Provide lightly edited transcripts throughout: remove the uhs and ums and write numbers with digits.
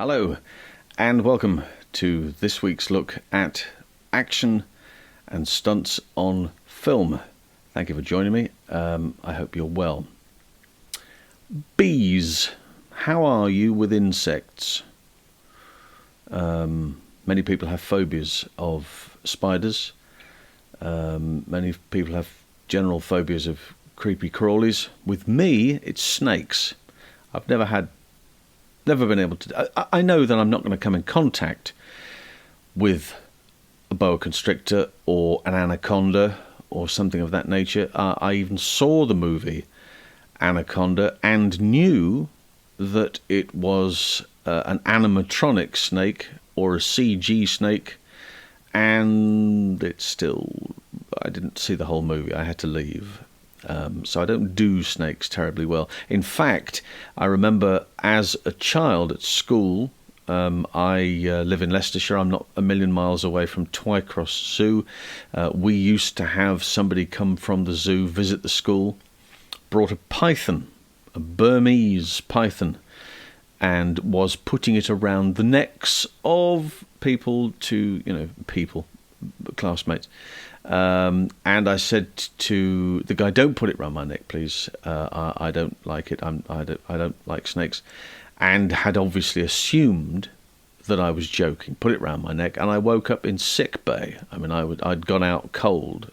Hello, and welcome to this week's look at action and stunts on film. Thank you for joining me. I hope you're well. Bees. How are you with insects? Many people have phobias of spiders. Many people have general phobias of creepy crawlies. With me, it's snakes. I've never been able to. I know that I'm not going to come in contact with a boa constrictor or an anaconda or something of that nature. I even saw the movie Anaconda and knew that it was an animatronic snake or a CG snake, and I didn't see the whole movie. I had to leave. So I don't do snakes terribly well. In fact, I remember as a child at school, I live in Leicestershire. I'm not a million miles away from Twycross Zoo. We used to have somebody come from the zoo, visit the school, brought a python, a Burmese python, and was putting it around the necks of classmates. And I said to the guy, "Don't put it round my neck, please. I don't like it. I don't like snakes," and had obviously assumed that I was joking. Put it round my neck, and I woke up in sick bay. I mean, I'd gone out cold,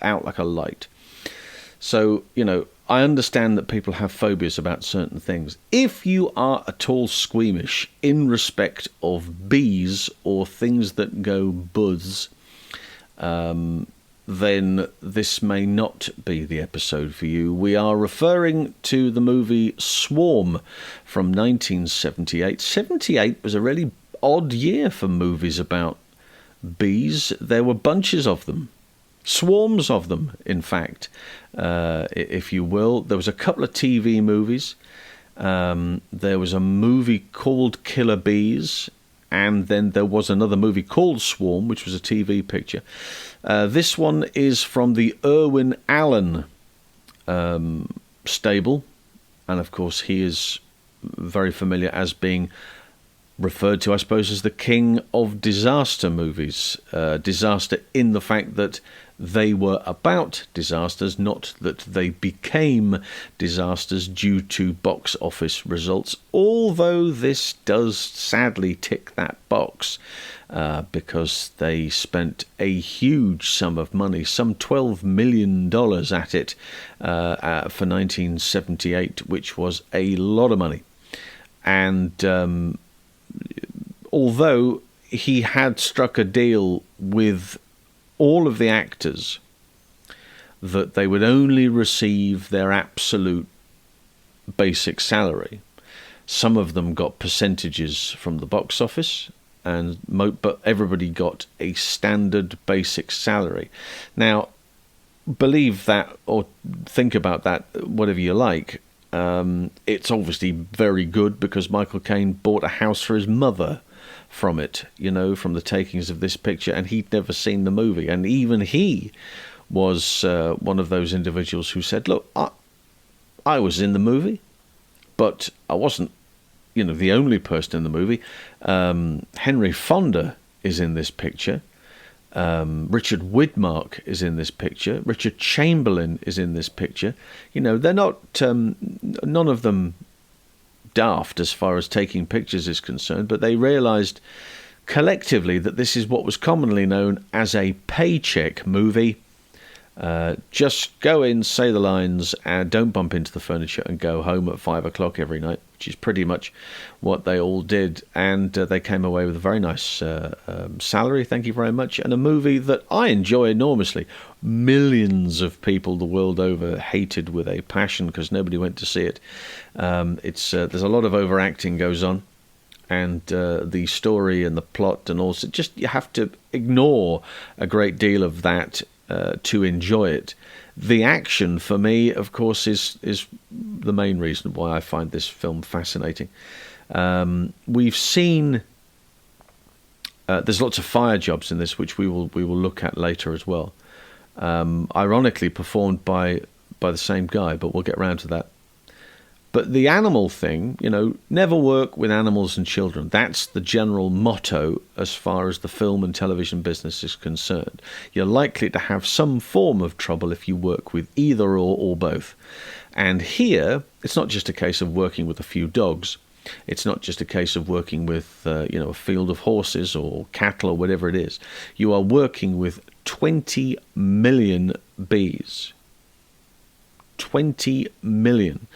out like a light. So I understand that people have phobias about certain things. If you are at all squeamish in respect of bees or things that go buzz, then this may not be the episode for you. We are referring to the movie Swarm from 1978. 78 was a really odd year for movies about bees. There were bunches of them. Swarms of them, in fact, if you will. There was a couple of TV movies. There was a movie called Killer Bees, and then there was another movie called Swarm, which was a TV picture. This one is from the Irwin Allens stable, and of course he is very familiar as being referred to, I suppose, as the king of disaster movies. Disaster in the fact that they were about disasters, not that they became disasters due to box office results, although this does sadly tick that box, because they spent a huge sum of money, some $12 million at it for 1978, which was a lot of money. And although he had struck a deal with all of the actors that they would only receive their absolute basic salary, some of them got percentages from the box office, but everybody got a standard basic salary. Now, believe that or think about that, whatever you like. It's obviously very good because Michael Caine bought a house for his mother from it, from the takings of this picture, and he'd never seen the movie. And even he was one of those individuals who said, "Look, I was in the movie, but I wasn't, the only person in the movie. Henry Fonda is in this picture. Richard Widmark is in this picture. Richard Chamberlain is in this picture. They're not, none of them daft as far as taking pictures is concerned, but they realised collectively that this is what was commonly known as a paycheck movie. Just go in, say the lines, and don't bump into the furniture and go home at 5 o'clock every night, which is pretty much what they all did. And they came away with a very nice salary, thank you very much, and a movie that I enjoy enormously. Millions of people the world over hated with a passion because nobody went to see it. There's a lot of overacting goes on, and the story and the plot, and also just you have to ignore a great deal of that to enjoy it. The action, for me, of course, is the main reason why I find this film fascinating. We've seen there's lots of fire jobs in this, which we will look at later as well. Ironically performed by the same guy, but we'll get round to that. But the animal thing, never work with animals and children. That's the general motto as far as the film and television business is concerned. You're likely to have some form of trouble if you work with either or both. And here, it's not just a case of working with a few dogs. It's not just a case of working with, a field of horses or cattle or whatever it is. You are working with 20 million bees. 20 million.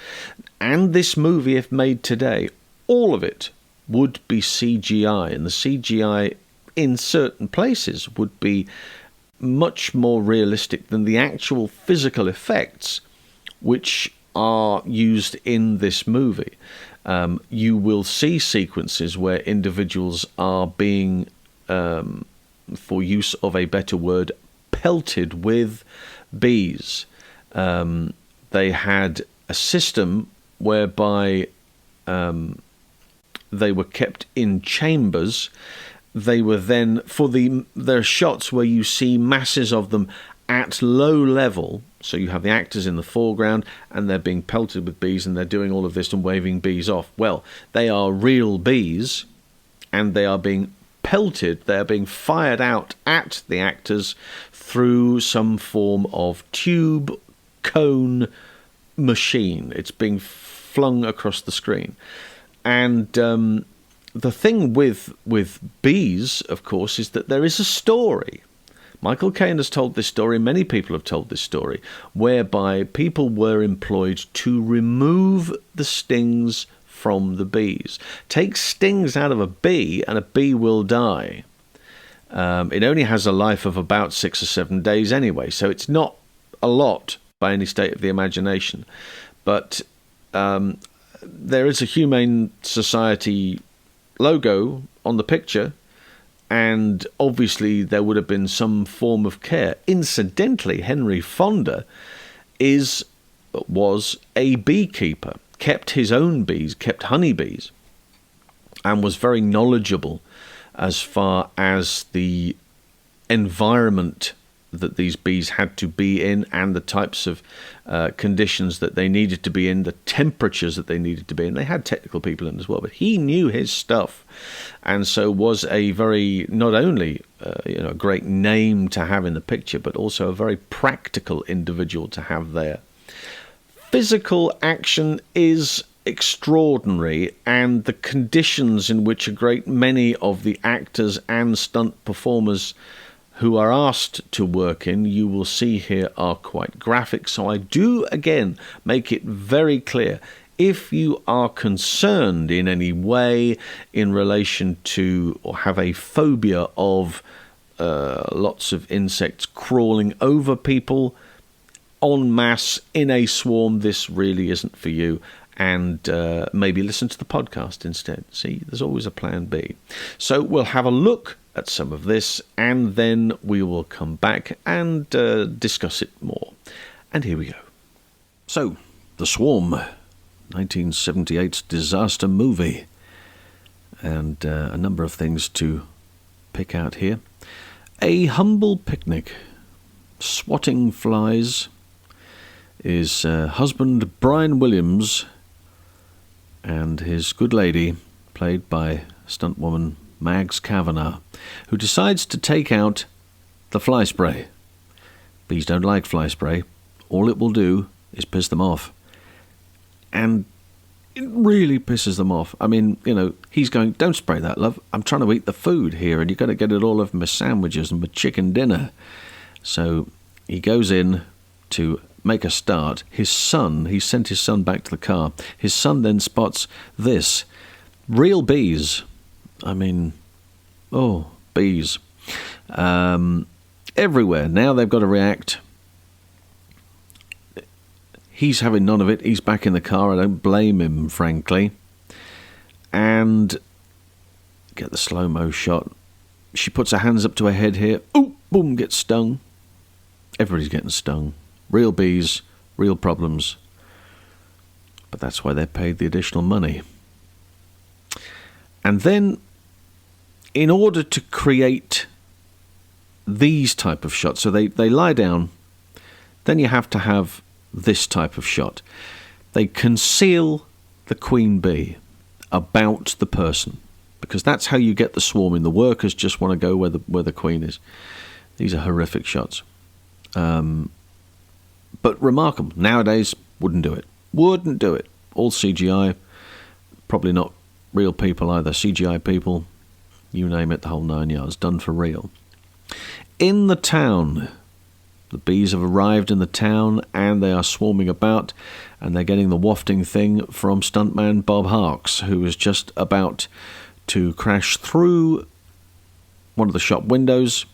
And this movie, if made today, all of it would be CGI. And the CGI in certain places would be much more realistic than the actual physical effects which are used in this movie. You will see sequences where individuals are being, for use of a better word, pelted with bees. They had a system whereby they were kept in chambers. They were then, for their shots where you see masses of them at low level, so you have the actors in the foreground and they're being pelted with bees and they're doing all of this and waving bees off. Well, they are real bees and they are being pelted, they're being fired out at the actors through some form of tube, cone, machine. It's being flung across the screen. And the thing with bees, of course, is that there is a story. Michael Caine has told this story, many people have told this story, whereby people were employed to remove the stings from the bees. Take stings out of a bee and a bee will die. It only has a life of about 6 or 7 days anyway, so it's not a lot by any state of the imagination. But there is a Humane Society logo on the picture, and obviously there would have been some form of care. Incidentally, Henry Fonda was a beekeeper, kept his own bees, kept honeybees, and was very knowledgeable as far as the environment that these bees had to be in and the types of conditions that they needed to be in, the temperatures that they needed to be in. They had technical people in as well, but he knew his stuff, and so was a very, not only a great name to have in the picture, but also a very practical individual to have there. Physical action is extraordinary, and the conditions in which a great many of the actors and stunt performers who are asked to work in, you will see here, are quite graphic. So I do, again, make it very clear, if you are concerned in any way in relation to, or have a phobia of lots of insects crawling over people en masse in a swarm, this really isn't for you. And maybe listen to the podcast instead. See, there's always a plan B. So we'll have a look at some of this, and then we will come back and discuss it more. And here we go. So, The Swarm, 1978 disaster movie. And a number of things to pick out here. A humble picnic. Swatting flies is husband Brian Williams and his good lady, played by stunt woman Mags Kavanagh, who decides to take out the fly spray. Bees don't like fly spray. All it will do is piss them off. And it really pisses them off. I mean, he's going, don't spray that, love. I'm trying to eat the food here, and you've got to get it all over my sandwiches and my chicken dinner. So he goes in to make a start. His son, he sent his son back to the car. His son then spots this. Real bees. I mean, bees. Everywhere. Now they've got to react. He's having none of it. He's back in the car. I don't blame him, frankly. And get the slow-mo shot. She puts her hands up to her head here. Ooh, boom, gets stung. Everybody's getting stung. Real bees, real problems. But that's why they're paid the additional money. And then, in order to create these type of shots, so they lie down, then you have to have this type of shot. They conceal the queen bee about the person, because that's how you get the swarming. The workers just want to go where the queen is. These are horrific shots. But remarkable. Nowadays, wouldn't do it. Wouldn't do it. All CGI. Probably not real people either. CGI people. You name it, the whole 9 yards. Done for real. In the town. The bees have arrived in the town and they are swarming about, and they're getting the wafting thing from stuntman Bob Harks, who is just about to crash through one of the shop windows.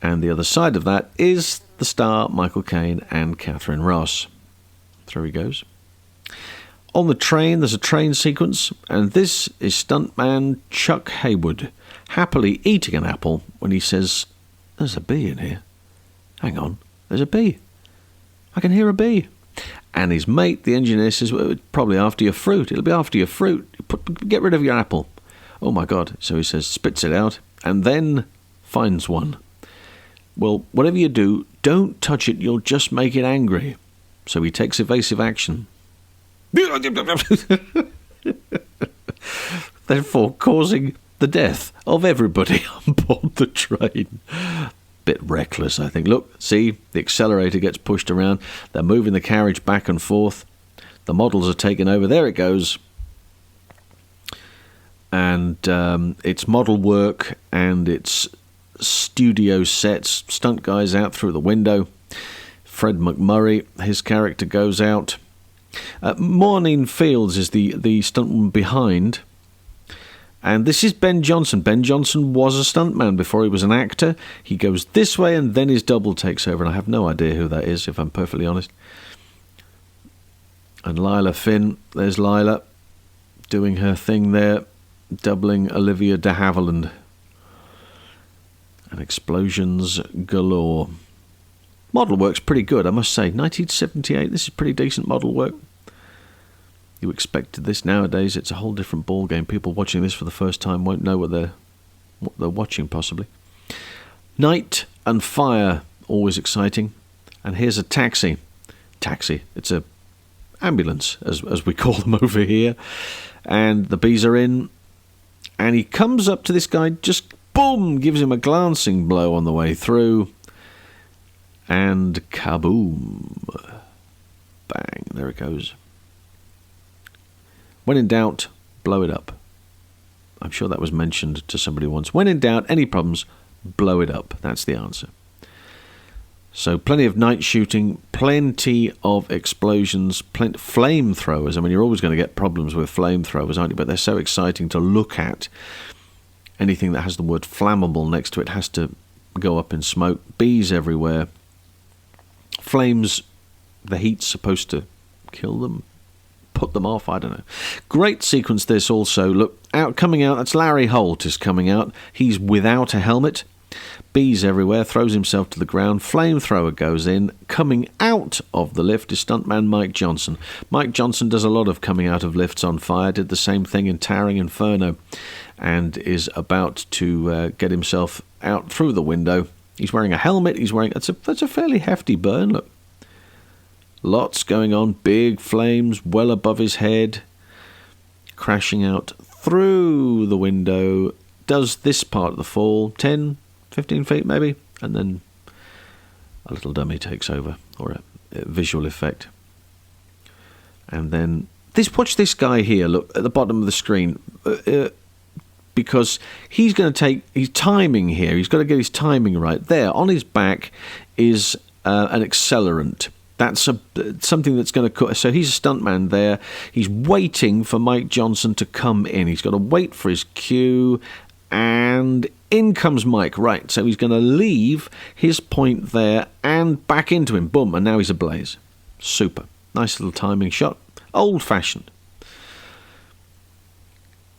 And the other side of that is the star Michael Caine and Catherine Ross. Through he goes. On the train, there's a train sequence, and this is stuntman Chuck Haywood happily eating an apple when he says, "There's a bee in here. Hang on, there's a bee. I can hear a bee." And his mate, the engineer, says, "Well, it's probably after your fruit. It'll be after your fruit. Get rid of your apple." Oh my God. So he says, spits it out, and then finds one. "Well, whatever you do, don't touch it. You'll just make it angry." So he takes evasive action. Therefore causing the death of everybody on board the train. Bit reckless, I think. Look, see, the accelerator gets pushed around. They're moving the carriage back and forth. The models are taking over. There it goes. And it's model work and it's studio sets. Stunt guys out through the window. Fred McMurray, his character goes out. Maureen Fields is the stuntwoman behind. And this is Ben Johnson. Ben Johnson was a stuntman before he was an actor. He goes this way and then his double takes over. And I have no idea who that is, if I'm perfectly honest. And Lila Finn, there's Lila doing her thing there, doubling Olivia de Havilland. And explosions galore. Model work's pretty good, I must say. 1978, this is pretty decent model work. You expected this. Nowadays, it's a whole different ball game. People watching this for the first time won't know what they're watching, possibly. Night and fire, always exciting. And here's a taxi. It's a ambulance, as we call them over here. And the bees are in. And he comes up to this guy, just boom, gives him a glancing blow on the way through. And kaboom. Bang, there it goes. When in doubt, blow it up. I'm sure that was mentioned to somebody once. When in doubt, any problems, blow it up. That's the answer. So plenty of night shooting, plenty of explosions, flamethrowers. I mean, you're always going to get problems with flamethrowers, aren't you? But they're so exciting to look at. Anything that has the word flammable next to it has to go up in smoke. Bees everywhere. Flames, the heat's supposed to kill them, put them off, I don't know. Great sequence this also. Look, coming out, that's Larry Holt is coming out. He's without a helmet. Bees everywhere, throws himself to the ground. Flamethrower goes in. Coming out of the lift is stuntman Mike Johnson. Mike Johnson does a lot of coming out of lifts on fire. Did the same thing in Towering Inferno. And is about to get himself out through the window. He's wearing a helmet. That's a fairly hefty burn, look. Lots going on, big flames well above his head, crashing out through the window, does this part of the fall, 10, 15 feet maybe, and then a little dummy takes over, or a visual effect. And then, watch this guy here, look, at the bottom of the screen, because he's going to take his timing here, he's got to get his timing right. There, on his back is an accelerant. That's something that's going to... So he's a stuntman there. He's waiting for Mike Johnson to come in. He's got to wait for his cue. And in comes Mike. Right, so he's going to leave his point there and back into him. Boom, and now he's ablaze. Super. Nice little timing shot. Old-fashioned.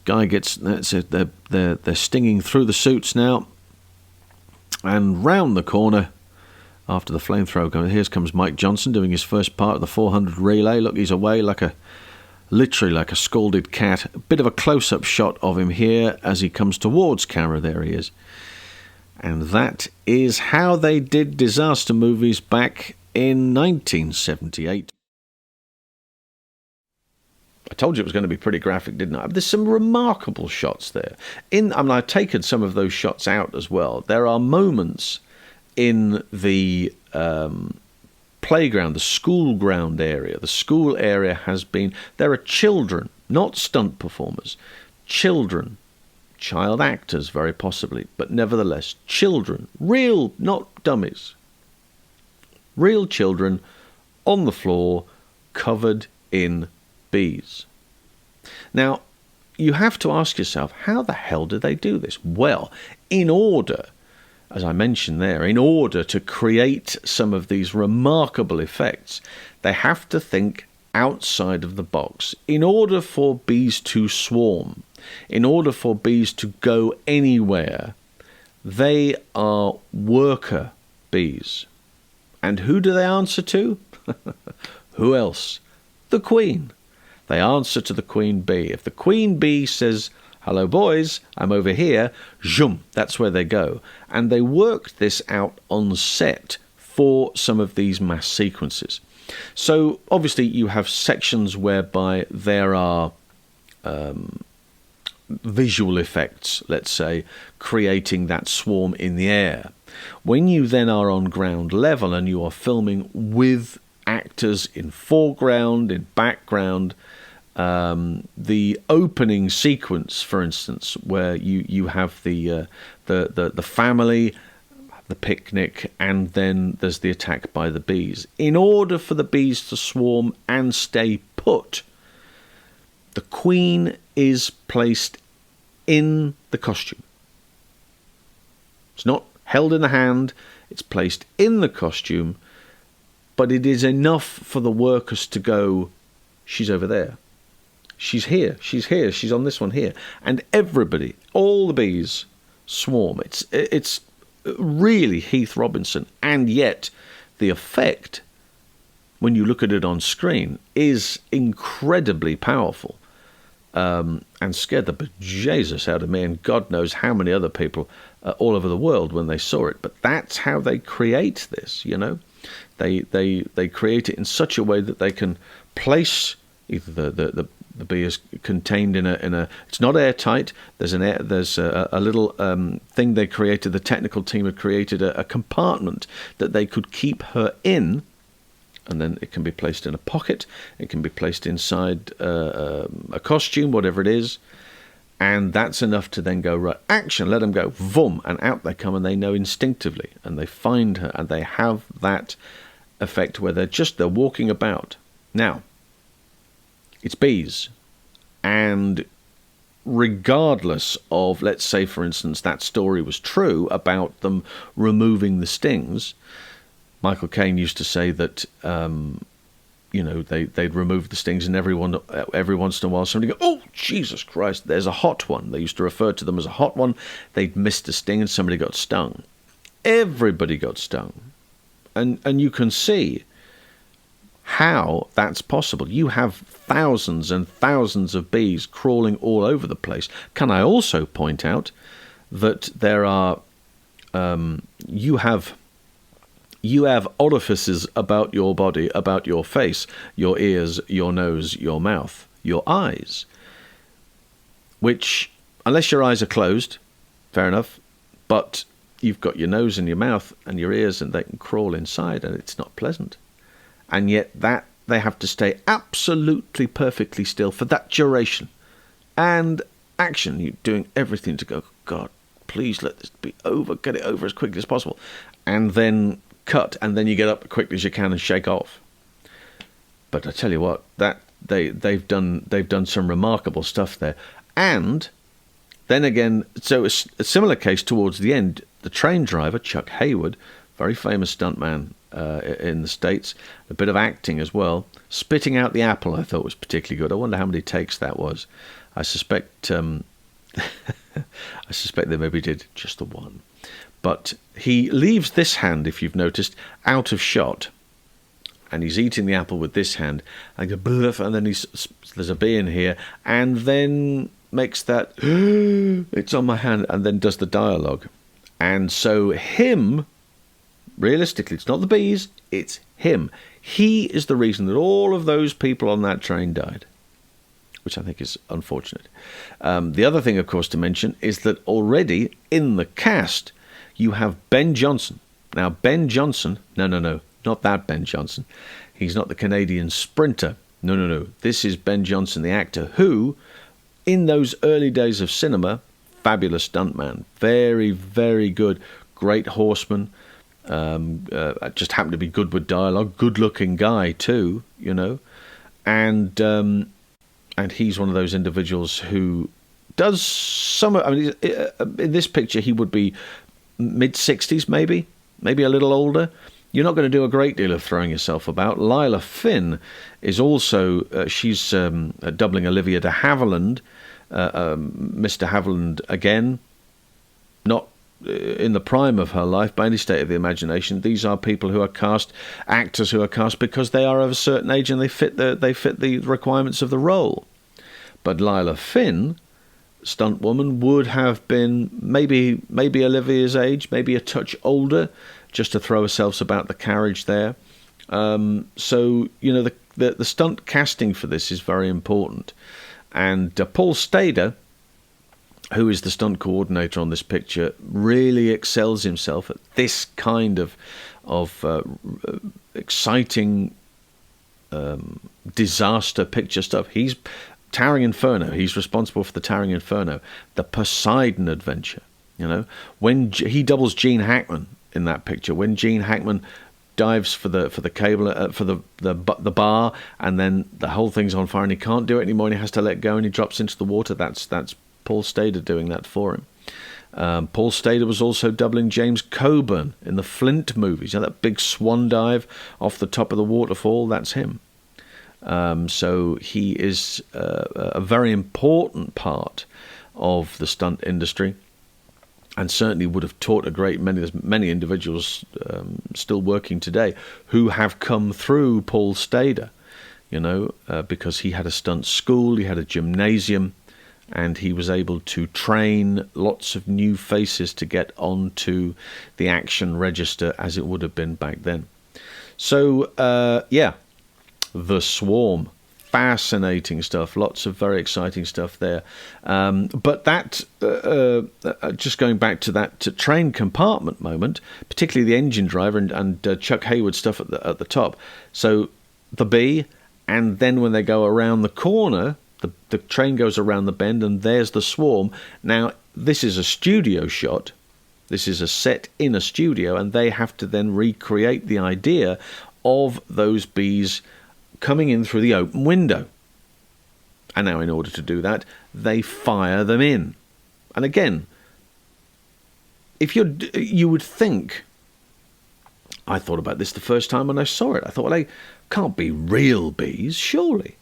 Guy gets... That's it. They're stinging through the suits now. And round the corner... After the flamethrower, here comes Mike Johnson doing his first part of the 400 relay. Look, he's away literally like a scalded cat. A bit of a close-up shot of him here as he comes towards camera. There he is. And that is how they did disaster movies back in 1978. told you it was going to be pretty graphic, didn't I? There's some remarkable shots there. I've taken some of those shots out as well. There are moments in the playground, the school ground area. The school area there are children, not stunt performers, children, child actors very possibly, but nevertheless, children, real, not dummies, real children on the floor covered in bees. Now, you have to ask yourself, how the hell do they do this? Well, as I mentioned there, in order to create some of these remarkable effects, they have to think outside of the box. In order for bees to swarm, in order for bees to go anywhere, they are worker bees. And who do they answer to? Who else? The queen. They answer to the queen bee. If the queen bee says, "Hello, boys, I'm over here," zoom, that's where they go. And they worked this out on set for some of these mass sequences. So, obviously, you have sections whereby there are visual effects, let's say, creating that swarm in the air. When you then are on ground level and you are filming with actors in foreground, in background, the opening sequence, for instance, where you have the family, the picnic, and then there's the attack by the bees. In order for the bees to swarm and stay put, the queen is placed in the costume. It's not held in the hand, it's placed in the costume, but it is enough for the workers to go, "She's over there. She's here, she's on this one here." And everybody, all the bees, swarm. It's really Heath Robinson, and yet the effect, when you look at it on screen, is incredibly powerful, and scared the bejesus out of me, and God knows how many other people all over the world when they saw it. But that's how they create this, you know. They create it in such a way that they can place either the bee is contained in a it's not airtight. There's a little thing they created. The technical team had created a compartment that they could keep her in, and then it can be placed in a pocket. It can be placed inside a costume, whatever it is, and that's enough to then go, right, action, let them go, vroom, and out they come, and they know instinctively, and they find her, and they have that effect where they're walking about. Now, it's bees, and regardless of, let's say, for instance, that story was true about them removing the stings, Michael Caine used to say that, they'd remove the stings, and every once in a while somebody go, "Oh, Jesus Christ, there's a hot one." They used to refer to them as a hot one. They'd missed a sting and somebody got stung. Everybody got stung. And you can see how that's possible. You have thousands and thousands of bees crawling all over the place. Can I also point out that there are you have orifices about your body, about your face, your ears, your nose, your mouth, your eyes, which, unless your eyes are closed, fair enough, but you've got your nose and your mouth and your ears, and they can crawl inside, and it's not pleasant. And yet that they have to stay absolutely perfectly still for that duration. And action, you're doing everything to go, "God, please let this be over, get it over as quickly as possible." And then cut, and then you get up as quickly as you can and shake off. But I tell you what, that they've done some remarkable stuff there. And then again, so a similar case towards the end, the train driver, Chuck Hayward, very famous stuntman in the States, a bit of acting as well, spitting out the apple I thought was particularly good. I wonder how many takes that was. I suspect they maybe did just the one. But he leaves this hand, if you've noticed, out of shot, and he's eating the apple with this hand, and then there's a bee in here, and then makes that "it's on my hand," and then does the dialogue. And so him, realistically, it's not the bees, it's him. He is the reason that all of those people on that train died. which I think is unfortunate. The other thing, of course, to mention is that already in the cast, you have Ben Johnson. Now, Ben Johnson, no, not that Ben Johnson. He's not the Canadian sprinter. No. This is Ben Johnson, the actor, who, in those early days of cinema, fabulous stuntman, very, very good, great horseman, just happened to be good with dialogue, good-looking guy too, you know, and he's one of those individuals who does some. I mean, in this picture, he would be mid-60s, maybe a little older. You're not going to do a great deal of throwing yourself about. Lila Finn is also, she's doubling Olivia de Havilland, Mr. Havilland again, not in the prime of her life by any state of the imagination. These are people who are cast, actors who are cast because they are of a certain age and they fit the requirements of the role. But Lila Finn, stunt woman, would have been maybe Olivia's age, maybe a touch older, just to throw ourselves about the carriage there. So, you know, the stunt casting for this is very important. And Paul Stader, who is the stunt coordinator on this picture, really excels himself at this kind of exciting disaster picture stuff. He's Towering Inferno. He's responsible for the Towering Inferno, the Poseidon Adventure. You know, when he doubles Gene Hackman in that picture, when Gene Hackman dives for the cable for the bar, and then the whole thing's on fire and he can't do it anymore and he has to let go and he drops into the water. That's Paul Stader doing that for him. Paul Stader was also doubling James Coburn in the Flint movies. You know, that big swan dive off the top of the waterfall, that's him. So he is a very important part of the stunt industry, and certainly would have taught a great many individuals still working today who have come through Paul Stader, you know, because he had a stunt school, he had a gymnasium, and he was able to train lots of new faces to get onto the action register as it would have been back then. So, The Swarm. Fascinating stuff, lots of very exciting stuff there. But that, just going back to that train compartment moment, particularly the engine driver and Chuck Hayward stuff at the top. So the bee, and then when they go around the corner, the train goes around the bend, and there's the swarm. Now, this is a studio shot. This is a set in a studio, and they have to then recreate the idea of those bees coming in through the open window. And now in order to do that, they fire them in. And again, if you would think, I thought about this the first time when I saw it. I thought, well, they can't be real bees, surely.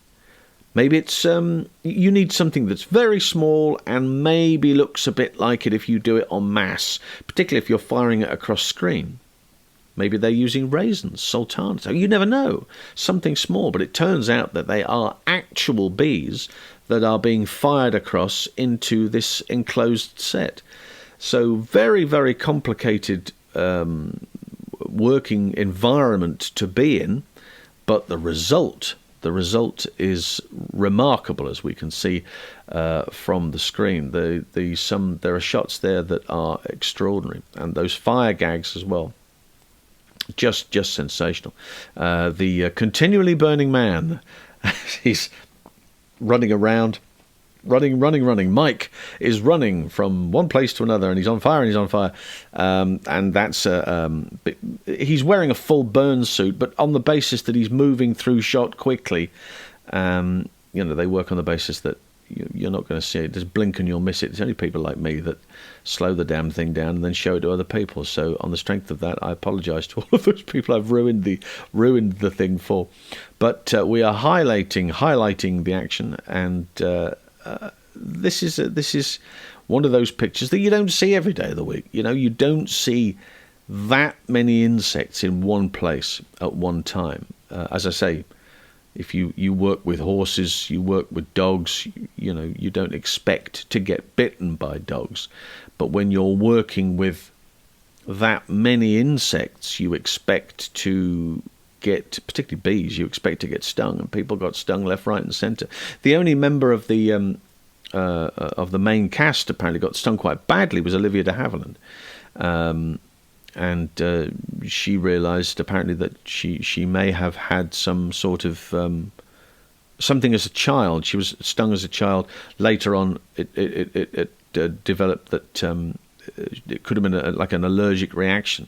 Maybe it's you need something that's very small and maybe looks a bit like it if you do it en masse, particularly if you're firing it across screen. Maybe they're using raisins, sultanas. You never know. Something small, but it turns out that they are actual bees that are being fired across into this enclosed set. So very, very complicated working environment to be in, but the result is remarkable, as we can see from the screen. There are shots there that are extraordinary, and those fire gags as well. Just sensational. The continually burning man, he's running around, running. Mike is running from one place to another, and he's on fire, and that's he's wearing a full burn suit, but on the basis that he's moving through shot quickly. They work on the basis that you're not going to see it. Just blink and you'll miss it. It's only people like me that slow the damn thing down and then show it to other people. So on the strength of that, I apologise to all of those people I've ruined the thing for. But we are highlighting the action, and this is one of those pictures that you don't see every day of the week. You know, you don't see that many insects in one place at one time. As I say, if you work with horses, you work with dogs, you don't expect to get bitten by dogs. But when you're working with that many insects, you expect to get, particularly bees, you expect to get stung, and people got stung left, right, and centre. The only member of the main cast apparently got stung quite badly was Olivia de Havilland. And she realised apparently that she may have had some sort of something as a child. She was stung as a child. Later on, it developed that it could have been like an allergic reaction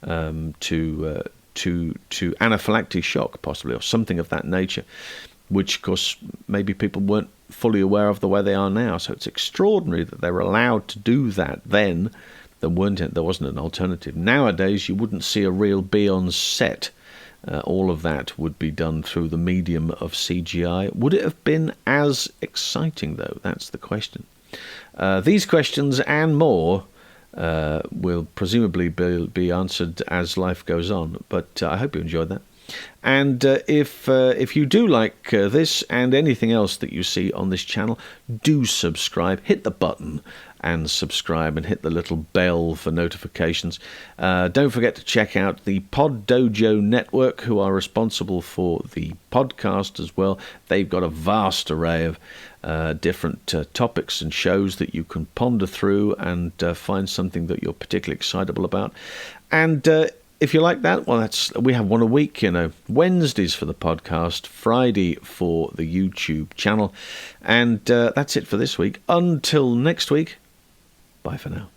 to anaphylactic shock, possibly, or something of that nature, which, of course, maybe people weren't fully aware of the way they are now. So it's extraordinary that they were allowed to do that then. There wasn't an alternative. Nowadays, you wouldn't see a real bee on set. All of that would be done through the medium of CGI. Would it have been as exciting, though? That's the question. These questions and more will presumably be answered as life goes on. But I hope you enjoyed that. And if you do like this and anything else that you see on this channel, do subscribe. Hit the button and subscribe, and hit the little bell for notifications. Don't forget to check out the Pod Dojo Network, who are responsible for the podcast as well. They've got a vast array of different topics and shows that you can ponder through and find something that you're particularly excitable about. And if you like that, well, we have one a week, Wednesdays for the podcast, Friday for the YouTube channel. And that's it for this week. Until next week, bye for now.